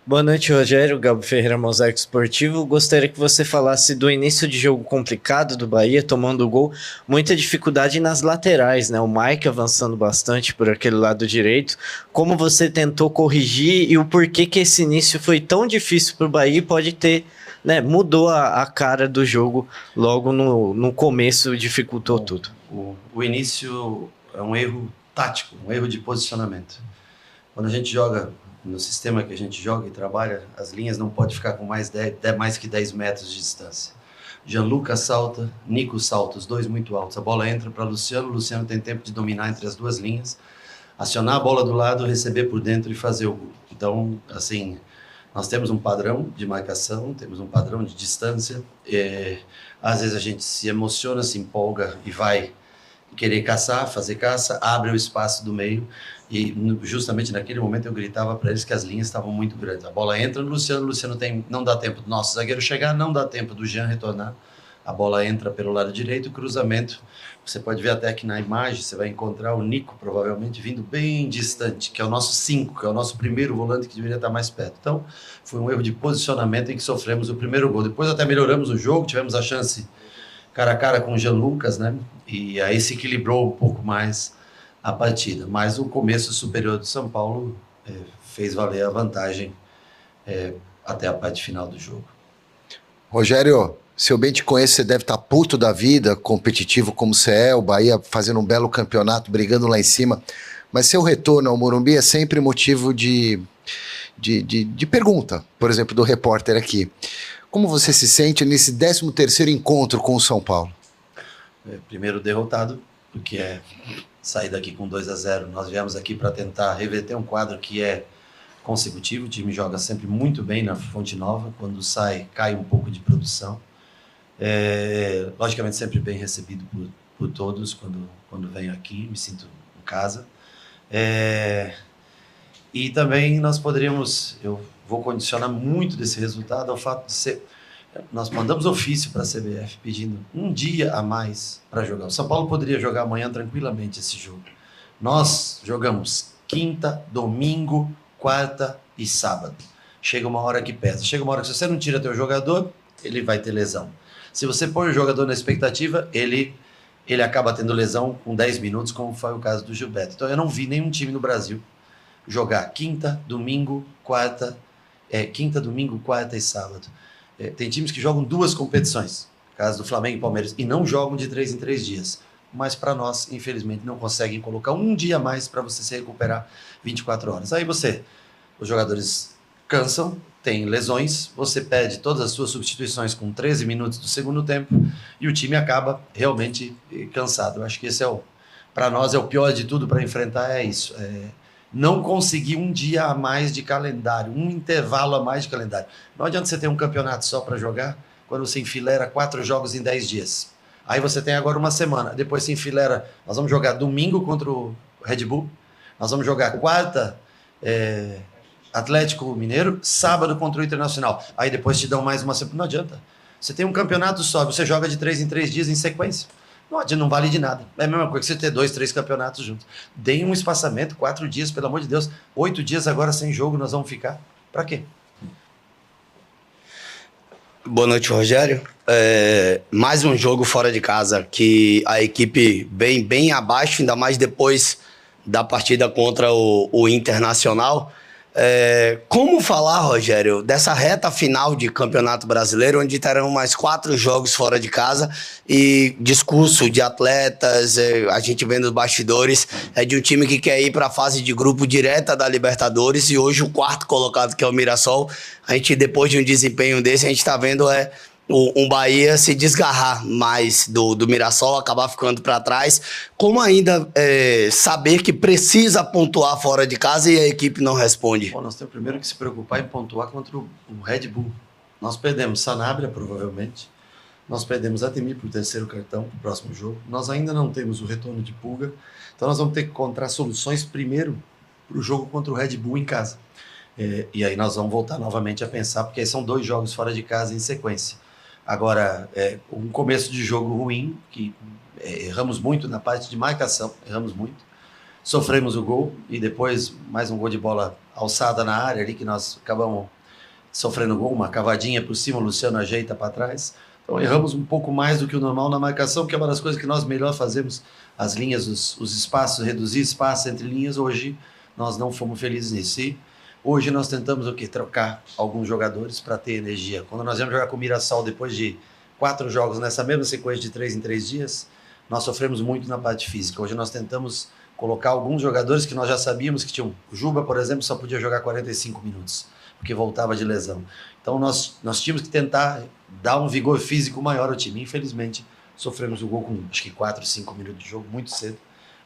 Boa noite, Rogério. Gabo Ferreira, Mosaico Esportivo. Gostaria que você falasse do início de jogo complicado do Bahia, tomando o gol. Muita dificuldade nas laterais, né? O Mike avançando bastante por aquele lado direito. Como você tentou corrigir e o porquê que esse início foi tão difícil para o Bahia e pode ter, né? Mudou a cara do jogo logo no começo, dificultou Bom, tudo. o início é um erro tático, um erro de posicionamento. Quando a gente joga no sistema que a gente joga e trabalha, as linhas não podem ficar com mais que 10 metros de distância. Gianluca salta, Nico salta, os dois muito altos. A bola entra para Luciano, Luciano tem tempo de dominar entre as duas linhas, acionar a bola do lado, receber por dentro e fazer o gol. Então, assim, nós temos um padrão de marcação, temos um padrão de distância. Às vezes a gente se emociona, se empolga e vai querer caçar, fazer caça, abre o espaço do meio e justamente naquele momento eu gritava para eles que as linhas estavam muito grandes. A bola entra no Luciano, não dá tempo do nosso zagueiro chegar, não dá tempo do Jean retornar. A bola entra pelo lado direito, cruzamento. Você pode ver até que na imagem você vai encontrar o Nico provavelmente vindo bem distante, que é o nosso 5, que é o nosso primeiro volante que deveria estar mais perto. Então, foi um erro de posicionamento em que sofremos o primeiro gol. Depois até melhoramos o jogo, tivemos a chance cara a cara com o Jean Lucas, né? E aí se equilibrou um pouco mais a partida. Mas o começo superior do São Paulo fez valer a vantagem até a parte final do jogo. Rogério, se eu bem te conheço, você deve estar puto da vida, competitivo como você é, o Bahia fazendo um belo campeonato, brigando lá em cima. Mas seu retorno ao Morumbi é sempre motivo de pergunta, por exemplo, do repórter aqui. Como você se sente nesse 13º encontro com o São Paulo? Primeiro derrotado, porque é sair daqui com 2-0. Nós viemos aqui para tentar reverter um quadro que é consecutivo. O time joga sempre muito bem na Fonte Nova. Quando sai, cai um pouco de produção. Logicamente, sempre bem recebido por todos quando venho aqui. Me sinto em casa. E também eu vou condicionar muito desse resultado ao fato de ser... Nós mandamos ofício para a CBF pedindo um dia a mais para jogar. O São Paulo poderia jogar amanhã tranquilamente esse jogo. Nós jogamos quinta, domingo, quarta e sábado. Chega uma hora que pesa. Chega uma hora que se você não tira teu jogador, ele vai ter lesão. Se você põe o jogador na expectativa, ele acaba tendo lesão com 10 minutos, como foi o caso do Gilberto. Então eu não vi nenhum time no Brasil jogar quinta, domingo, quarta e sábado. Tem times que jogam duas competições, caso do Flamengo e Palmeiras, e não jogam de 3 em 3 dias. Mas para nós, infelizmente, não conseguem colocar um dia a mais para você se recuperar 24 horas. Aí os jogadores cansam, tem lesões, você perde todas as suas substituições com 13 minutos do segundo tempo e o time acaba realmente cansado. Eu acho que esse para nós, é o pior de tudo para enfrentar, é isso. Não conseguir um dia a mais de calendário, um intervalo a mais de calendário. Não adianta você ter um campeonato só para jogar quando você enfileira 4 jogos em 10 dias. Aí você tem agora uma semana, depois se enfileira, nós vamos jogar domingo contra o Red Bull, nós vamos jogar quarta, Atlético Mineiro, sábado contra o Internacional. Aí depois te dão mais uma semana. Não adianta. Você tem um campeonato só, você joga de 3 em 3 dias em sequência. Não vale de nada. É a mesma coisa que você ter 2, 3 campeonatos juntos. Deem um espaçamento, 4 dias, pelo amor de Deus. 8 dias agora sem jogo nós vamos ficar. Para quê? Boa noite, Rogério. Mais um jogo fora de casa que a equipe bem abaixo, ainda mais depois da partida contra o Internacional. Como falar, Rogério, dessa reta final de Campeonato Brasileiro, onde terão mais 4 jogos fora de casa e discurso de atletas, a gente vendo os bastidores, de um time que quer ir para a fase de grupo direta da Libertadores e hoje o quarto colocado, que é o Mirassol, a gente, depois de um desempenho desse, a gente está vendo um Bahia se desgarrar mais do Mirassol, acabar ficando para trás. Como ainda saber que precisa pontuar fora de casa e a equipe não responde? Bom, nós temos primeiro que se preocupar em pontuar contra o Red Bull. Nós perdemos Sanabria, provavelmente. Nós perdemos Ademir por 3º cartão para o próximo jogo. Nós ainda não temos o retorno de Pulga. Então nós vamos ter que encontrar soluções primeiro para o jogo contra o Red Bull em casa. E aí nós vamos voltar novamente a pensar, porque aí são 2 jogos fora de casa em sequência. Agora, um começo de jogo ruim, que erramos muito na parte de marcação, erramos muito. sofremos o gol e depois mais um gol de bola alçada na área ali que nós acabamos sofrendo gol, uma cavadinha por cima, o Luciano ajeita para trás. Então erramos um pouco mais do que o normal na marcação, que é uma das coisas que nós melhor fazemos, as linhas, os espaços, reduzir espaço entre linhas. Hoje nós não fomos felizes nisso. E hoje nós tentamos o quê? Trocar alguns jogadores para ter energia. Quando nós íamos jogar com o Mirassol depois de 4 jogos nessa mesma sequência de 3 em 3 dias, nós sofremos muito na parte física. Hoje nós tentamos colocar alguns jogadores que nós já sabíamos que tinham. O Juba, por exemplo, só podia jogar 45 minutos, porque voltava de lesão. Então nós tínhamos que tentar dar um vigor físico maior ao time. Infelizmente, sofremos o gol com acho que 4, 5 minutos de jogo, muito cedo,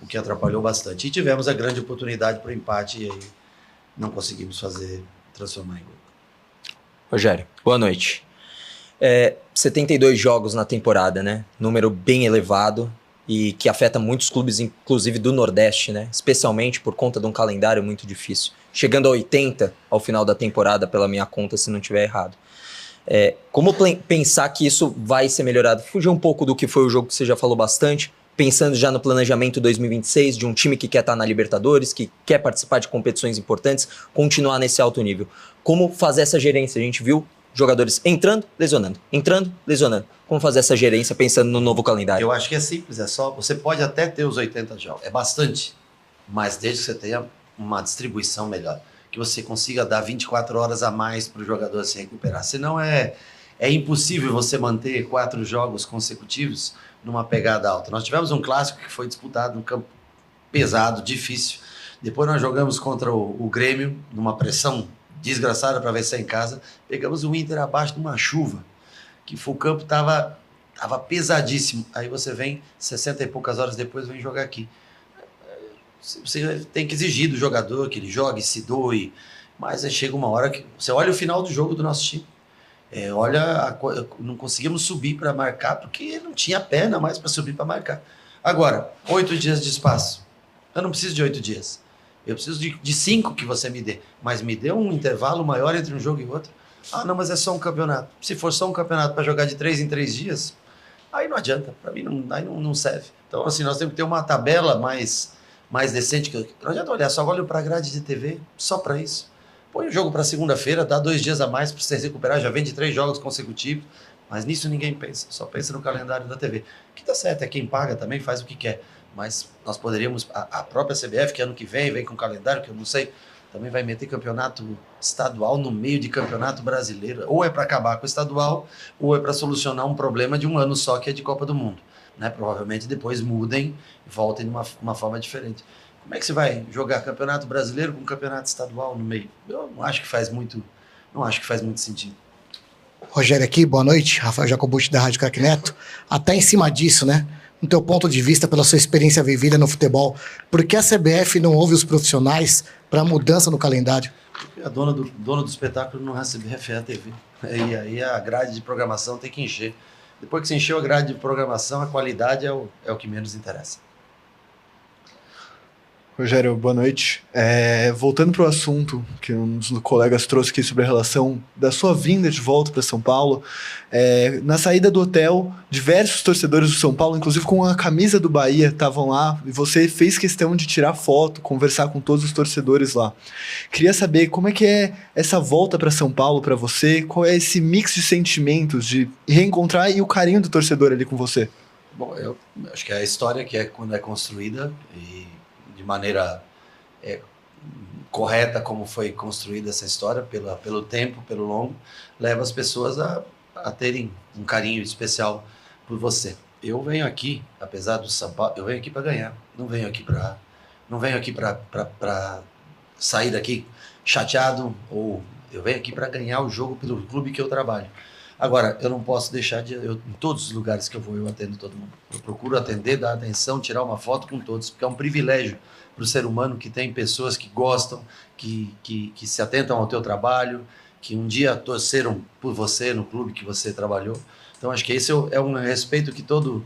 o que atrapalhou bastante. E tivemos a grande oportunidade para o empate e aí não conseguimos transformar em gol. Rogério, boa noite. 72 jogos na temporada, né? Número bem elevado e que afeta muitos clubes, inclusive do Nordeste, né? Especialmente por conta de um calendário muito difícil. Chegando a 80 ao final da temporada, pela minha conta, se não estiver errado. Como pensar que isso vai ser melhorado? Fugir um pouco do que foi o jogo que você já falou bastante, pensando já no planejamento 2026, de um time que quer estar na Libertadores, que quer participar de competições importantes, continuar nesse alto nível. Como fazer essa gerência? A gente viu jogadores entrando, lesionando. Como fazer essa gerência pensando no novo calendário? Eu acho que é simples, você pode até ter os 80 jogos, é bastante, mas desde que você tenha uma distribuição melhor, que você consiga dar 24 horas a mais para o jogador se recuperar. Senão é impossível você manter 4 jogos consecutivos numa pegada alta. Nós tivemos um clássico que foi disputado num campo pesado, difícil. Depois nós jogamos contra o Grêmio, numa pressão desgraçada para vencer em casa. Pegamos o Inter abaixo de uma chuva, que o campo estava pesadíssimo. Aí você vem, 60 e poucas horas depois, vem jogar aqui. Você tem que exigir do jogador que ele jogue, se doe, mas aí chega uma hora que você olha o final do jogo do nosso time. Não conseguimos subir para marcar porque não tinha perna mais para subir para marcar. Agora, 8 dias de espaço. Eu não preciso de 8 dias. Eu preciso de 5 que você me dê. Mas me dê um intervalo maior entre um jogo e outro. Ah, não, mas é só um campeonato. Se for só um campeonato para jogar de 3 em 3 dias, aí não adianta. Para mim, não serve. Então, assim, nós temos que ter uma tabela mais decente. Não adianta olhar, só olho para a grade de TV, só para isso. Põe o jogo para segunda-feira, dá 2 dias a mais para você recuperar, já vem de 3 jogos consecutivos, mas nisso ninguém pensa, só pensa no calendário da TV. O que tá certo, é quem paga também faz o que quer, mas nós poderíamos, a própria CBF, que ano que vem com calendário, que eu não sei, também vai meter campeonato estadual no meio de campeonato brasileiro, ou é para acabar com o estadual, ou é para solucionar um problema de um ano só, que é de Copa do Mundo. Né? Provavelmente depois mudem e voltem de uma forma diferente. Como é que você vai jogar campeonato brasileiro com campeonato estadual no meio? Eu não acho que faz muito sentido. Rogério aqui, boa noite. Rafael Jacobucci da Rádio Craque Neto. Até em cima disso, né? No teu ponto de vista, pela sua experiência vivida no futebol, por que a CBF não ouve os profissionais para mudança no calendário? Porque a dona do espetáculo não é a CBF, é a TV. E aí a grade de programação tem que encher. Depois que se encheu a grade de programação, a qualidade é o que menos interessa. Rogério, boa noite. Voltando para o assunto que um dos colegas trouxe aqui sobre a relação da sua vinda de volta para São Paulo, na saída do hotel, diversos torcedores do São Paulo, inclusive com a camisa do Bahia, estavam lá e você fez questão de tirar foto, conversar com todos os torcedores lá. Queria saber como é que é essa volta para São Paulo para você, qual é esse mix de sentimentos de reencontrar e o carinho do torcedor ali com você? Bom, eu acho que é a história que quando é construída e de maneira correta como foi construída essa história, pelo tempo, pelo longo, leva as pessoas a terem um carinho especial por você. Eu venho aqui, apesar do São Paulo, eu venho aqui para ganhar, não venho aqui para sair daqui chateado, ou eu venho aqui para ganhar o jogo pelo clube que eu trabalho. Agora, eu não posso deixar em todos os lugares que eu atendo todo mundo. Eu procuro atender, dar atenção, tirar uma foto com todos, porque é um privilégio para o ser humano que tem pessoas que gostam, que se atentam ao teu trabalho, que um dia torceram por você no clube que você trabalhou. Então, acho que esse é um respeito que todo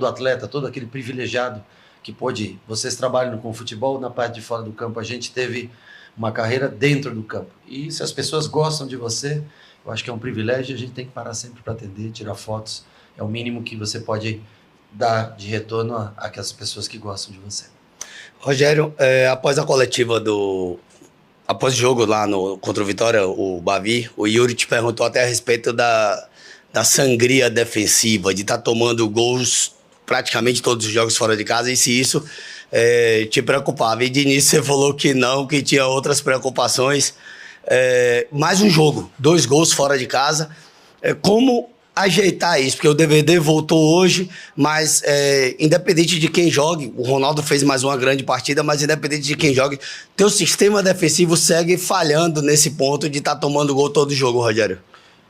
atleta, todo aquele privilegiado que pôde... Vocês trabalham com futebol, na parte de fora do campo, a gente teve uma carreira dentro do campo. E se as pessoas gostam de você... Eu acho que é um privilégio, a gente tem que parar sempre para atender, tirar fotos. É o mínimo que você pode dar de retorno àquelas pessoas que gostam de você. Rogério, após a coletiva após o jogo lá contra o Vitória, o Bavi, o Yuri te perguntou até a respeito da sangria defensiva, de estar tomando gols praticamente todos os jogos fora de casa, e se isso te preocupava. E de início você falou que não, que tinha outras preocupações. Mais um jogo, 2 gols fora de casa. Como ajeitar isso? Porque o DVD voltou hoje, mas independente de quem jogue, o Ronaldo fez mais uma grande partida, mas independente de quem jogue, teu sistema defensivo segue falhando nesse ponto de estar tomando gol todo jogo, Rogério.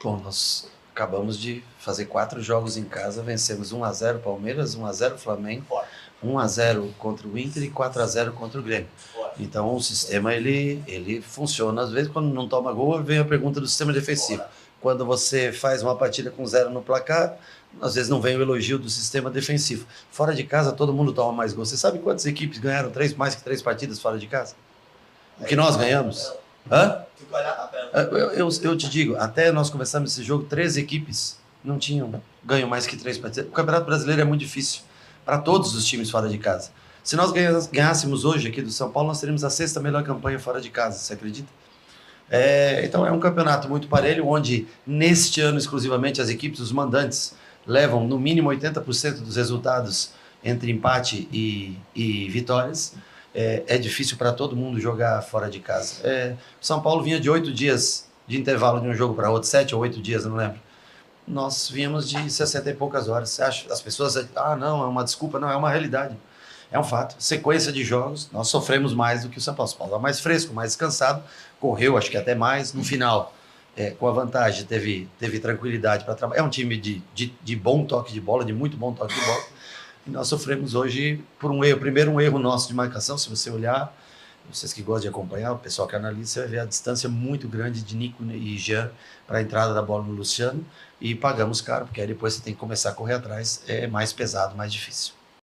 Bom, nós acabamos de fazer 4 jogos em casa, vencemos 1-0 Palmeiras, 1-0 Flamengo, 1-0 contra o Inter e 4-0 contra o Grêmio. Então o sistema ele funciona. Às vezes quando não toma gol, vem a pergunta do sistema defensivo. Quando você faz uma partida com 0 no placar, às vezes não vem o elogio do sistema defensivo. Fora de casa, todo mundo toma mais gols. Você sabe quantas equipes ganharam mais que 3 partidas fora de casa? O que nós ganhamos? Hã? Eu te digo, até nós começamos esse jogo, 13 equipes não tinham ganho mais que 3 partidas. O Campeonato Brasileiro é muito difícil para todos os times fora de casa. Se nós ganhássemos hoje aqui do São Paulo, nós teríamos a 6ª melhor campanha fora de casa, você acredita? Então é um campeonato muito parelho, onde neste ano exclusivamente as equipes, os mandantes, levam no mínimo 80% dos resultados entre empate e vitórias. É difícil para todo mundo jogar fora de casa. O São Paulo vinha de 8 dias de intervalo de um jogo para outro, 7 ou 8 dias, eu não lembro. Nós vínhamos de 60 e poucas horas. Você acha? As pessoas, não, é uma desculpa, não, é uma realidade. É um fato. Sequência de jogos, nós sofremos mais do que o São Paulo. O São Paulo é mais fresco, mais descansado, correu, acho que até mais. No final, com a vantagem, teve tranquilidade para trabalhar. É um time de bom toque de bola, de muito bom toque de bola. E nós sofremos hoje por um erro. Primeiro, um erro nosso de marcação. Se você olhar, vocês que gostam de acompanhar, o pessoal que analisa, você vai ver a distância muito grande de Nico e Jean para a entrada da bola no Luciano. E pagamos caro, porque aí depois você tem que começar a correr atrás. É mais pesado, mais difícil.